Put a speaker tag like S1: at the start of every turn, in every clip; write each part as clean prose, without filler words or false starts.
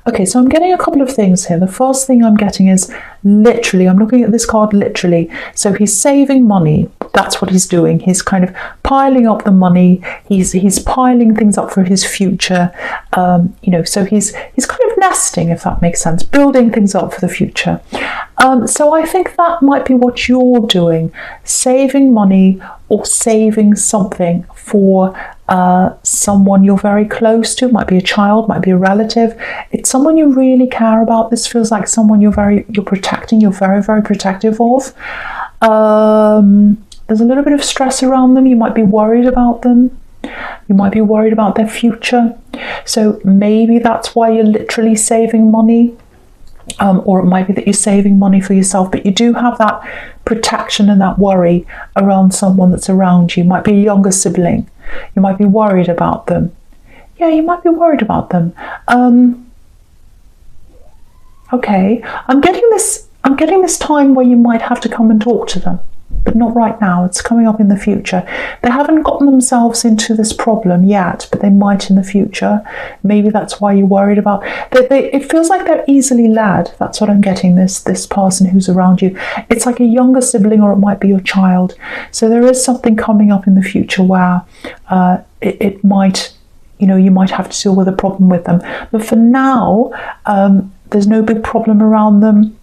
S1: Okay, so I'm getting a couple of things here. The first thing I'm getting is literally, I'm looking at this card literally. So he's saving money. That's what he's doing. He's kind of piling up the money. He's piling things up for his future. So he's kind of nesting, if that makes sense, building things up for the future. So I think that might be what you're doing, saving money or saving something for someone you're very close to. Might be a child, might be a relative. It's someone you really care about. This feels like someone you're protecting, you're very, very protective of. There's a little bit of stress around them. You might be worried about them. You might be worried about their future. So maybe that's why you're literally saving money. Or it might be that you're saving money for yourself, but you do have that protection and that worry around someone that's around you. Might be a younger sibling. You might be worried about them. Yeah, you might be worried about them. Okay, I'm getting this time where you might have to come and talk to them, but not right now. It's coming up in the future. They haven't gotten themselves into this problem yet, but they might in the future. Maybe that's why you're worried about. It feels like they're easily led. That's what I'm getting, this person who's around you. It's like a younger sibling, or it might be your child. So there is something coming up in the future where it might, you might have to deal with a problem with them. But for now, there's no big problem around them.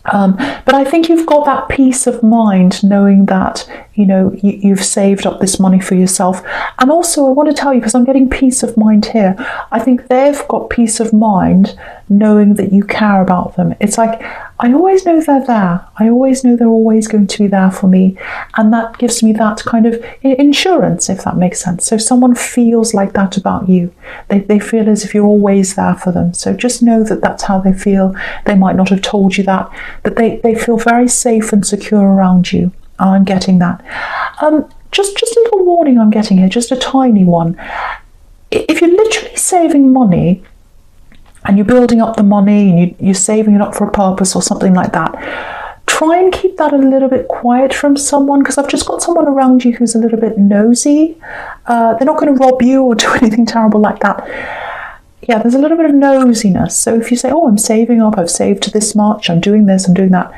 S1: But I think you've got that peace of mind knowing that, you've saved up this money for yourself. And also I want to tell you, because I'm getting peace of mind here, I think they've got peace of mind knowing that you care about them. It's like, I always know they're there. I always know they're always going to be there for me. And that gives me that kind of insurance, if that makes sense. So someone feels like that about you. They feel as if you're always there for them. So just know that that's how they feel. They might not have told you that, but they feel very safe and secure around you. I'm getting that. Just a little warning I'm getting here, just a tiny one. If you're literally saving money, and you're building up the money and you're saving it up for a purpose or something like that, try and keep that a little bit quiet from someone, because I've just got someone around you who's a little bit nosy. They're not going to rob you or do anything terrible like that. Yeah, there's a little bit of nosiness. So if you say, I'm saving up, I've saved this much, I'm doing this, I'm doing that,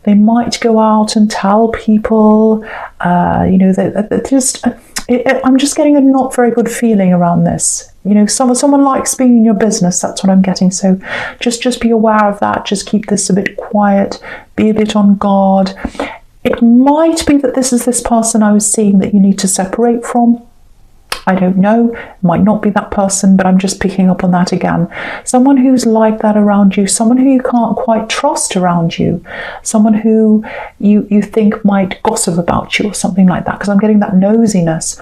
S1: they might go out and tell people, I'm just getting a not very good feeling around this. Someone likes being in your business. That's what I'm getting. So just be aware of that. Just keep this a bit quiet. Be a bit on guard. It might be that this is this person I was seeing that you need to separate from. I don't know. It might not be that person, but I'm just picking up on that again. Someone who's like that around you, someone who you can't quite trust around you, someone who you think might gossip about you or something like that, because I'm getting that nosiness.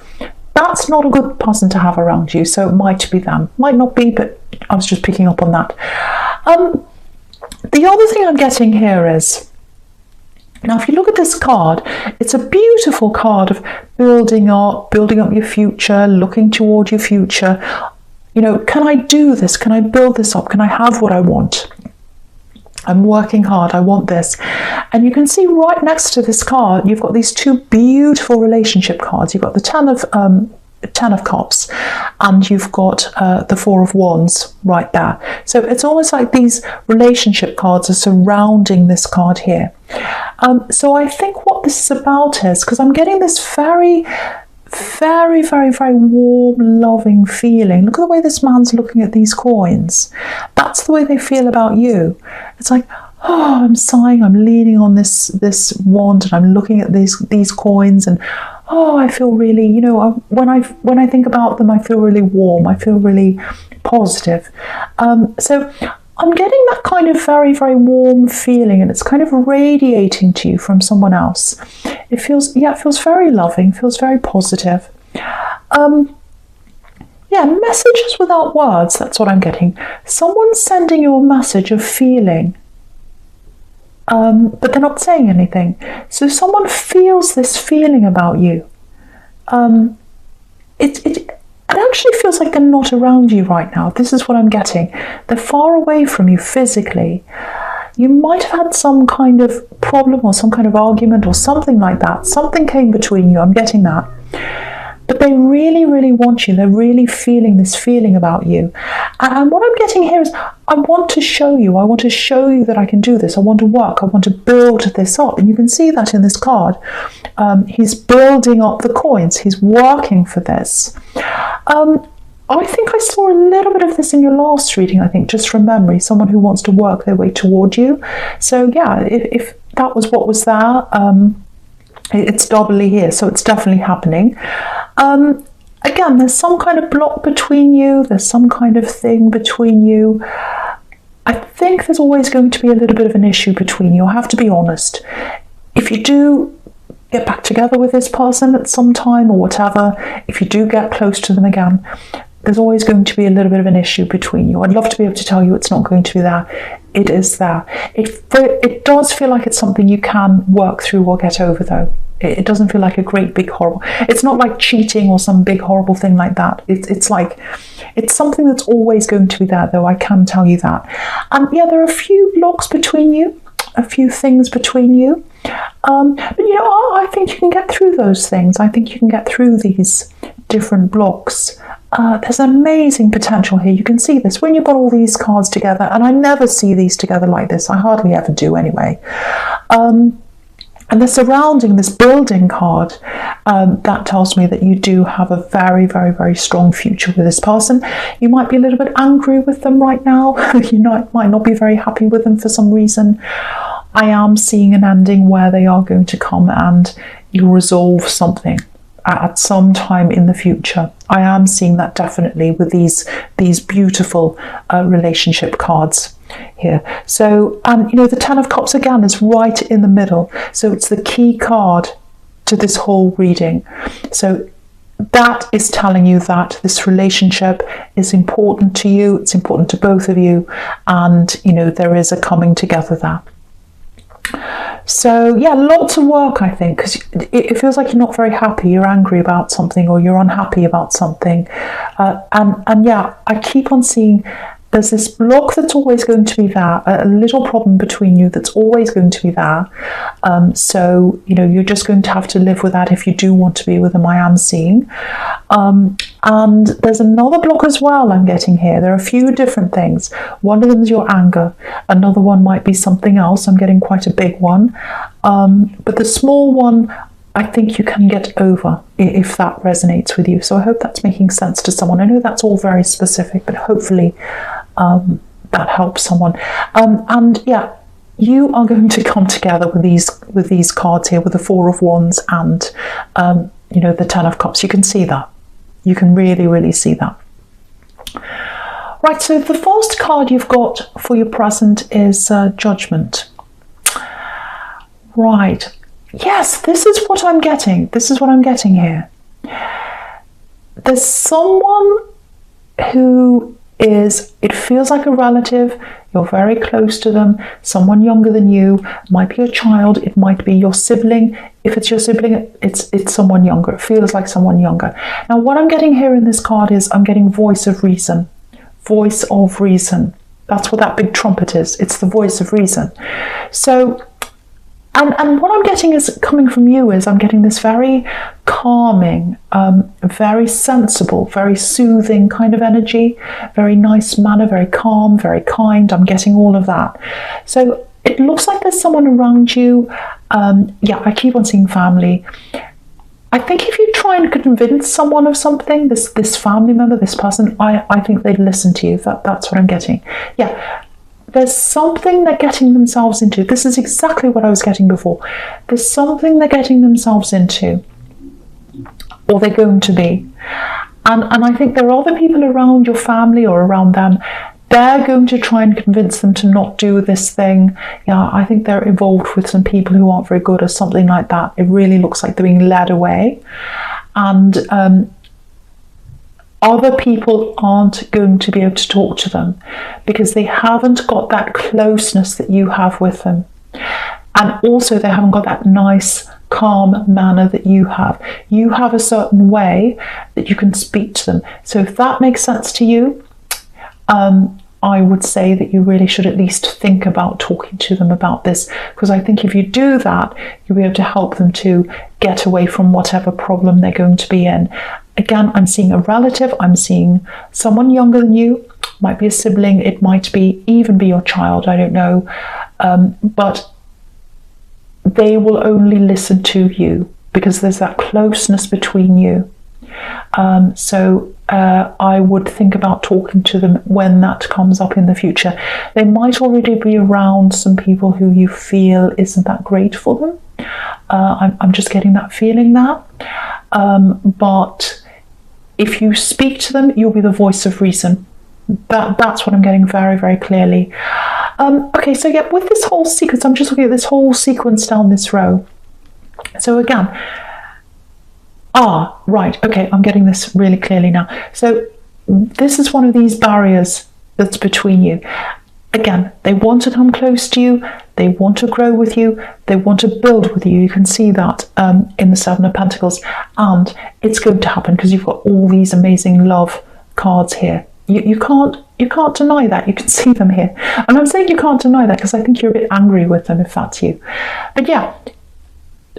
S1: That's not a good person to have around you, so it might be them. Might not be, but I was just picking up on that. The other thing I'm getting here is, now if you look at this card, it's a beautiful card of building up your future, looking toward your future. Can I do this? Can I build this up? Can I have what I want? I'm working hard, I want this. And you can see right next to this card, you've got these two beautiful relationship cards. You've got the Ten of Cups, and you've got the Four of Wands right there. So it's almost like these relationship cards are surrounding this card here. So I think what this is about is, because I'm getting this very, very, very, very warm, loving feeling. Look at the way this man's looking at these coins. That's the way they feel about you. It's like, I'm sighing, I'm leaning on this wand, and I'm looking at these coins, and I feel really, when I think about them, I feel really warm. I feel really positive. So I'm getting that kind of very, very warm feeling, and it's kind of radiating to you from someone else. It feels very loving, feels very positive. Messages without words, that's what I'm getting. Someone's sending you a message of feeling, but they're not saying anything. So someone feels this feeling about you. It actually feels like they're not around you right now. This is what I'm getting. They're far away from you physically. You might have had some kind of problem or some kind of argument or something like that. Something came between you. I'm getting that. but they really, really want you. They're really feeling this feeling about you. And what I'm getting here is, I want to show you that I can do this. I want to work. I want to build this up. And you can see that in this card. He's building up the coins. He's working for this. I think I saw a little bit of this in your last reading, I think, just from memory, someone who wants to work their way toward you. So yeah, if that was what was there, it's doubly here, so it's definitely happening. Again, there's some kind of block between you, there's some kind of thing between you. I think there's always going to be a little bit of an issue between you, I have to be honest. If you do get back together with this person at some time or whatever, if you do get close to them again, there's always going to be a little bit of an issue between you. I'd love to be able to tell you it's not going to be there. It is there. It does feel like it's something you can work through or get over, though. It doesn't feel like a great big horrible. It's not like cheating or some big horrible thing like that. It's like, it's something that's always going to be there, though, I can tell you that. And yeah, there are a few blocks between you, a few things between you. But you know, I think you can get through those things. I think you can get through these different blocks. There's amazing potential here. You can see this when you've got all these cards together, and I never see these together like this. I hardly ever do anyway. And they're surrounding this building card. That tells me that you do have a very, very, very strong future with this person. You might be a little bit angry with them right now. You might not be very happy with them for some reason. I am seeing an ending where they are going to come and you'll resolve something at some time in the future. I am seeing that definitely with these beautiful relationship cards here. So, you know, the Ten of Cups again is right in the middle. So it's the key card to this whole reading. So that is telling you that this relationship is important to you. It's important to both of you. And, you know, there is a coming together there. So yeah, lots of work, I think, because it feels like you're not very happy, you're angry about something, or you're unhappy about something. And yeah, I keep on seeing there's this block that's always going to be there, a little problem between you that's always going to be there. So, you know, you're just going to have to live with that if you do want to be with them, I am seeing. And there's another block as well I'm getting here. There are a few different things. One of them is your anger. Another one might be something else. I'm getting quite a big one. But the small one, I think you can get over if that resonates with you. So I hope that's making sense to someone. I know that's all very specific, but hopefully that helps someone. And yeah, you are going to come together with these cards here, with the Four of Wands and you know, the Ten of Cups. You can see that. You can really, really see that. Right, so the first card you've got for your present is Judgment. Right. Yes, this is what I'm getting. This is what I'm getting here. There's someone who is, it feels like a relative, you're very close to them, someone younger than you, it might be your child, it might be your sibling. If it's your sibling, it's someone younger. It feels like someone younger. Now, what I'm getting here in this card is I'm getting voice of reason. Voice of reason. That's what that big trumpet is. It's the voice of reason. So, and what I'm getting is coming from you is I'm getting this very calming, very sensible, very soothing kind of energy, very nice manner, very calm, very kind. I'm getting all of that. So it looks like there's someone around you. Yeah, I keep on seeing family. I think if you try and convince someone of something, this family member, this person, I think they'd listen to you. That's what I'm getting. Yeah. There's something they're getting themselves into. This is exactly what I was getting before. There's something they're getting themselves into, or they're going to be. And I think there are other people around your family or around them. They're going to try and convince them to not do this thing. Yeah, I think they're involved with some people who aren't very good or something like that. It really looks like they're being led away. And other people aren't going to be able to talk to them because they haven't got that closeness that you have with them. And also they haven't got that nice, calm manner that you have. You have a certain way that you can speak to them. So if that makes sense to you, I would say that you really should at least think about talking to them about this, because I think if you do that, you'll be able to help them to get away from whatever problem they're going to be in. Again, I'm seeing a relative, I'm seeing someone younger than you, might be a sibling, it might be even be your child, I don't know, but they will only listen to you because there's that closeness between you. So I would think about talking to them when that comes up in the future. They might already be around some people who you feel isn't that great for them. I'm just getting that feeling there. But if you speak to them, you'll be the voice of reason. That's what I'm getting very, very clearly. Okay, so yeah, with this whole sequence, I'm just looking at this whole sequence down this row. So again, right, okay, I'm getting this really clearly now. So this is one of these barriers that's between you. Again, they want to come close to you, they want to grow with you, they want to build with you. You can see that in the Seven of Pentacles, and it's going to happen because you've got all these amazing love cards here. You can't deny that. You can see them here. And I'm saying you can't deny that because I think you're a bit angry with them if that's you. But yeah,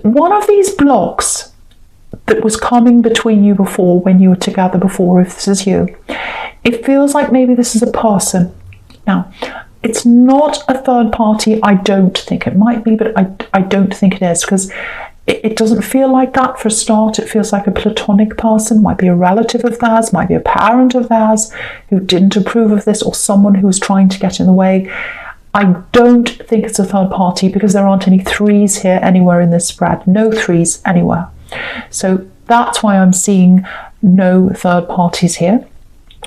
S1: one of these blocks that was coming between you before, when you were together before, if this is you, it feels like maybe this is a person. Now, it's not a third party. I don't think it might be, but I don't think it is, because it doesn't feel like that for a start. It feels like a platonic person, might be a relative of theirs, might be a parent of theirs who didn't approve of this, or someone who was trying to get in the way. I don't think it's a third party because there aren't any threes here anywhere in this spread. No threes anywhere. So that's why I'm seeing no third parties here,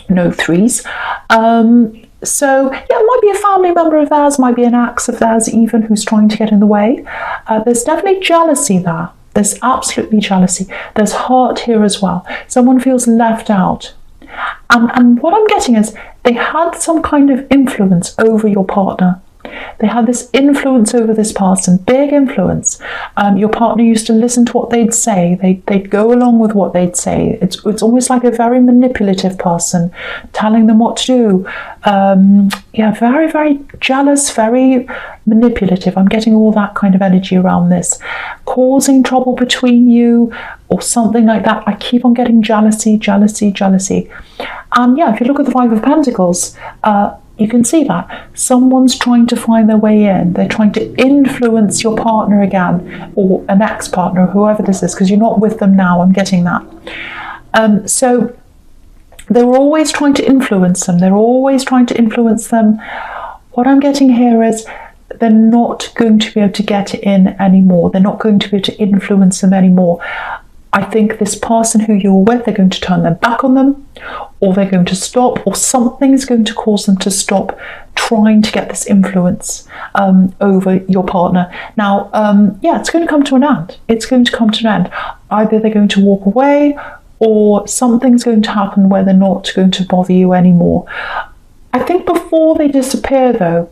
S1: no threes. So yeah, it might be a family member of theirs, might be an ex of theirs even, who's trying to get in the way. There's definitely jealousy there. There's absolutely jealousy. There's hurt here as well. Someone feels left out. And what I'm getting is they had some kind of influence over your partner. They had this influence over this person, big influence. Your partner used to listen to what they'd say. They'd go along with what they'd say. It's almost like a very manipulative person, telling them what to do. Yeah, very, very jealous, very manipulative. I'm getting all that kind of energy around this. Causing trouble between you or something like that. I keep on getting jealousy, jealousy, jealousy. And yeah, if you look at the Five of Pentacles, you can see that someone's trying to find their way in. They're trying to influence your partner again, or an ex-partner, whoever this is, because you're not with them now. I'm getting that. So they were always trying to influence them. They're always trying to influence them. What I'm getting here is they're not going to be able to get in anymore. They're not going to be able to influence them anymore. I think this person who you're with, they're going to turn their back on them, or they're going to stop, or something's going to cause them to stop trying to get this influence over your partner. Now, yeah, it's going to come to an end. It's going to come to an end. Either they're going to walk away, or something's going to happen where they're not going to bother you anymore. I think before they disappear, though,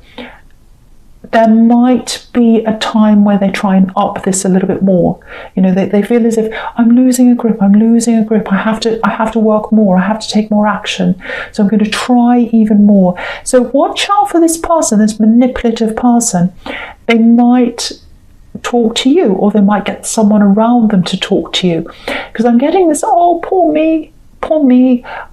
S1: there might be a time where they try and up this a little bit more. You know, they feel as if I'm losing a grip, I have to work more, I have to take more action. So I'm going to try even more. So watch out for this person, this manipulative person. They might talk to you, or they might get someone around them to talk to you. Because I'm getting this, oh, poor me,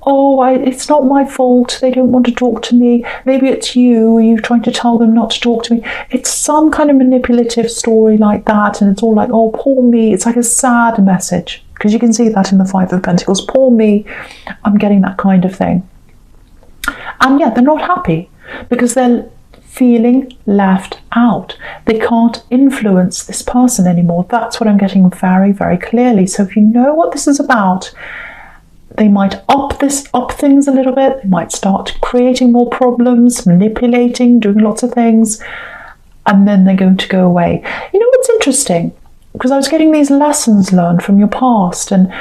S1: oh, it's not my fault, they don't want to talk to me, maybe it's you, are you trying to tell them not to talk to me? It's some kind of manipulative story like that, and it's all like, oh, poor me. It's like a sad message, because you can see that in the Five of Pentacles. Poor me. I'm getting that kind of thing. And yeah, they're not happy because they're feeling left out. They can't influence this person anymore. That's what I'm getting very, very clearly. So if you know what this is about, they might up things a little bit. They might start creating more problems, manipulating, doing lots of things, and then they're going to go away. You know what's interesting? Because I was getting these lessons learned from your past, and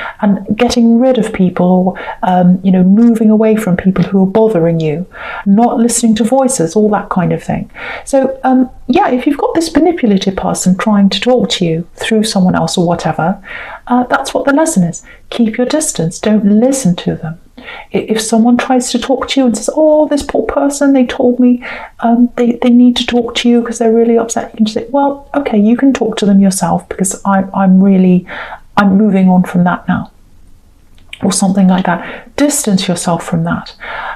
S1: getting rid of people, or you know, moving away from people who are bothering you, not listening to voices, all that kind of thing. So yeah, if you've got this manipulative person trying to talk to you through someone else or whatever, that's what the lesson is. Keep your distance. Don't listen to them. If someone tries to talk to you and says, oh, this poor person, they told me they need to talk to you because they're really upset, you can just say, well, okay, you can talk to them yourself because I'm moving on from that now. Or something like that. Distance yourself from that.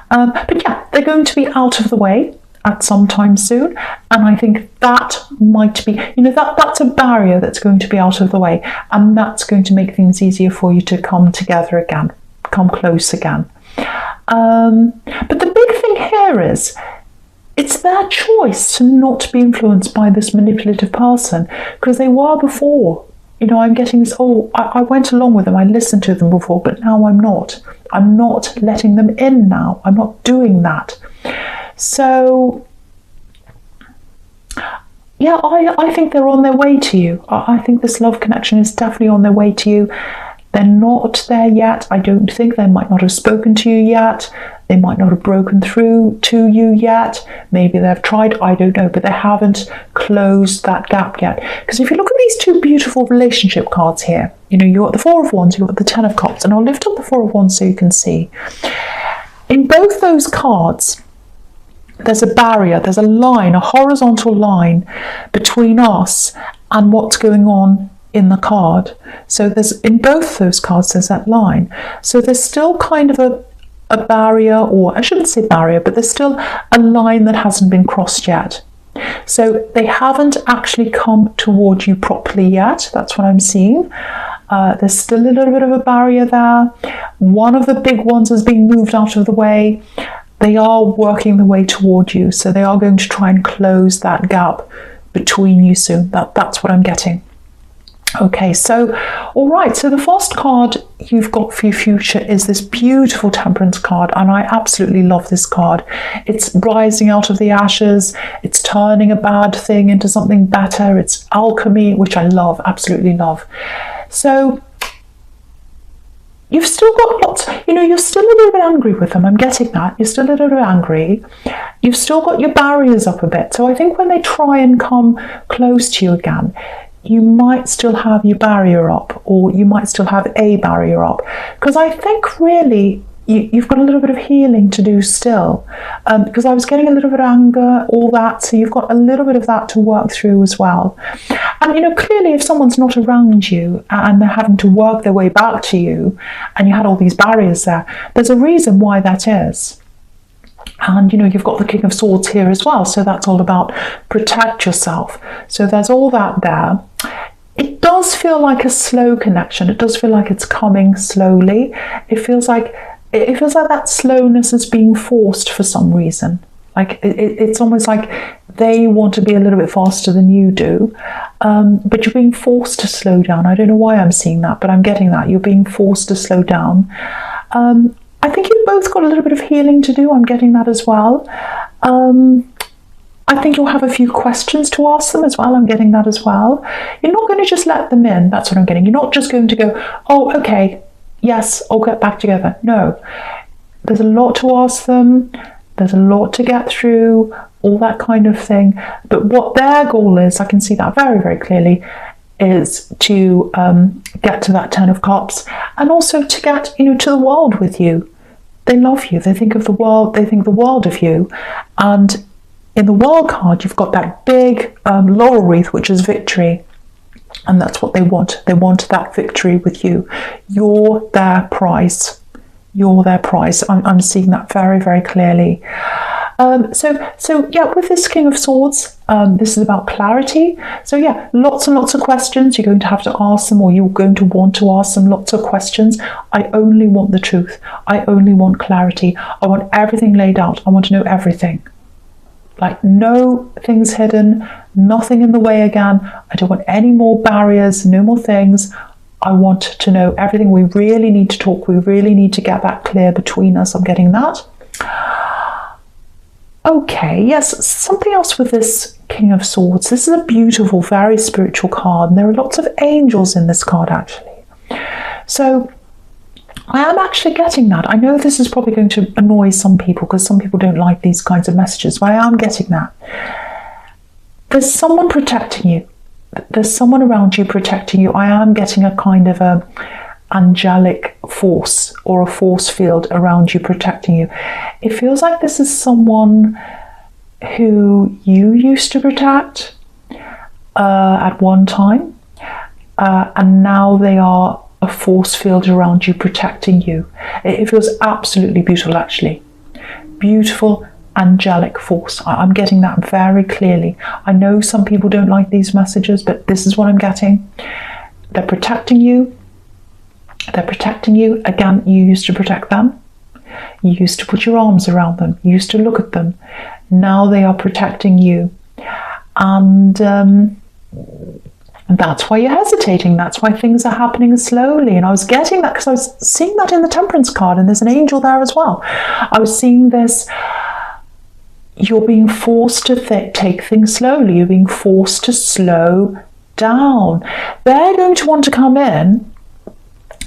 S1: But yeah, they're going to be out of the way at some time soon, and I think that might be, that's a barrier that's going to be out of the way, and that's going to make things easier for you to come together again, come close again. But the big thing here is, it's their choice to not be influenced by this manipulative person, because they were before. I'm getting this, I went along with them, I listened to them before, but now I'm not. I'm not letting them in now. I'm not doing that. So, yeah, I think they're on their way to you. I think this love connection is definitely on their way to you. They're not there yet. I don't think. They might not have spoken to you yet. They might not have broken through to you yet. Maybe they've tried, I don't know, but they haven't closed that gap yet. Because if you look at these two beautiful relationship cards here, you've got the Four of Wands, you've got the Ten of Cups, and I'll lift up the Four of Wands so you can see. In both those cards, there's a barrier, there's a line, a horizontal line between us and what's going on in the card. So in both those cards there's that line. So there's still kind of a barrier, or I shouldn't say barrier, but there's still a line that hasn't been crossed yet. So they haven't actually come toward you properly yet. That's what I'm seeing. There's still a little bit of a barrier there. One of the big ones has been moved out of the way. They are working the way toward you. So they are going to try and close that gap between you soon. That's what I'm getting. Okay, so, all right, so the first card you've got for your future is this beautiful Temperance card, and I absolutely love this card. It's rising out of the ashes, it's turning a bad thing into something better, it's alchemy, which I love, absolutely love. So, you've still got lots, you're still a little bit angry with them, I'm getting that, you're still a little bit angry. You've still got your barriers up a bit, so I think when they try and come close to you again, you might still have your barrier up, or you might still have a barrier up, because I think really you've got a little bit of healing to do still, because I was getting a little bit of anger, all that, so you've got a little bit of that to work through as well. And clearly if someone's not around you and they're having to work their way back to you, and you had all these barriers there's a reason why that is. And you've got the King of Swords here as well, so that's all about protect yourself. So there's all that there. It does feel like a slow connection. It does feel like it's coming slowly. It feels like that slowness is being forced for some reason. Like it's almost like they want to be a little bit faster than you do, but you're being forced to slow down. I don't know why I'm seeing that, but I'm getting that. You're being forced to slow down. I think you've both got a little bit of healing to do. I'm getting that as well. I think you'll have a few questions to ask them as well. I'm getting that as well. You're not going to just let them in. That's what I'm getting. You're not just going to go, oh, okay, yes, I'll get back together. No, there's a lot to ask them. There's a lot to get through, all that kind of thing. But what their goal is, I can see that very, very clearly, is to get to that Ten of Cups, and also to get, to the world with you. They love you. They think of the world. They think the world of you. And in the World card, you've got that big laurel wreath, which is victory. And that's what they want. They want that victory with you. You're their prize. You're their prize. I'm seeing that very, very clearly. So yeah, with this King of Swords, this is about clarity. So yeah, lots and lots of questions. You're going to have to ask them, or you're going to want to ask them lots of questions. I only want the truth. I only want clarity. I want everything laid out. I want to know everything. Like no things hidden, nothing in the way again. I don't want any more barriers, no more things. I want to know everything. We really need to talk. We really need to get that clear between us. I'm getting that. Okay, yes, something else with this King of Swords. This is a beautiful, very spiritual card, and there are lots of angels in this card, actually. So I am actually getting that. I know this is probably going to annoy some people, because some people don't like these kinds of messages, but I am getting that. There's someone protecting you. There's someone around you protecting you. I am getting a kind of angelic force or a force field around you protecting you. It feels like this is someone who you used to protect at one time, and now they are a force field around you protecting you. It feels absolutely beautiful, actually. Beautiful, angelic force. I'm getting that very clearly. I know some people don't like these messages, but this is what I'm getting. They're protecting you. They're protecting you. Again, you used to protect them. You used to put your arms around them. You used to look at them. Now they are protecting you. And that's why you're hesitating. That's why things are happening slowly. And I was getting that because I was seeing that in the Temperance card, and there's an angel there as well. I was seeing this. You're being forced to take things slowly. You're being forced to slow down. They're going to want to come in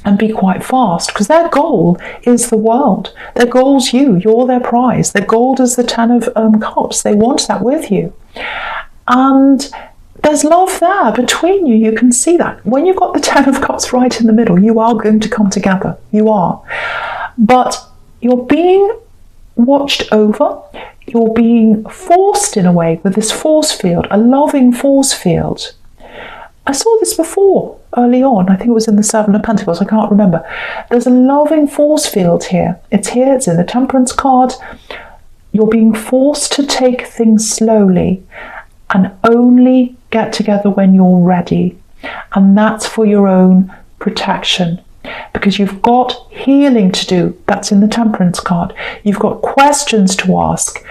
S1: and be quite fast because their goal is the world. Their goal's you. You're their prize. Their goal is the Ten of Cups. They want that with you. And there's love there between you. You can see that. When you've got the Ten of Cups right in the middle, you are going to come together. You are. But you're being watched over. You're being forced in a way with this force field, a loving force field. I saw this before, early on. I think it was in the Seven of Pentacles. I can't remember. There's a loving force field here. It's here. It's in the Temperance card. You're being forced to take things slowly and only get together when you're ready. And that's for your own protection. Because you've got healing to do. That's in the Temperance card. You've got questions to ask.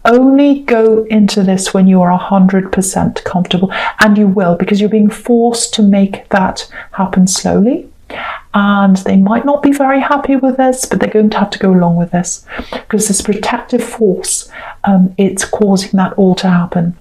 S1: Only go into this when you are 100% comfortable. And you will, because you're being forced to make that happen slowly. And they might not be very happy with this, but they're going to have to go along with this. Because this protective force, it's causing that all to happen.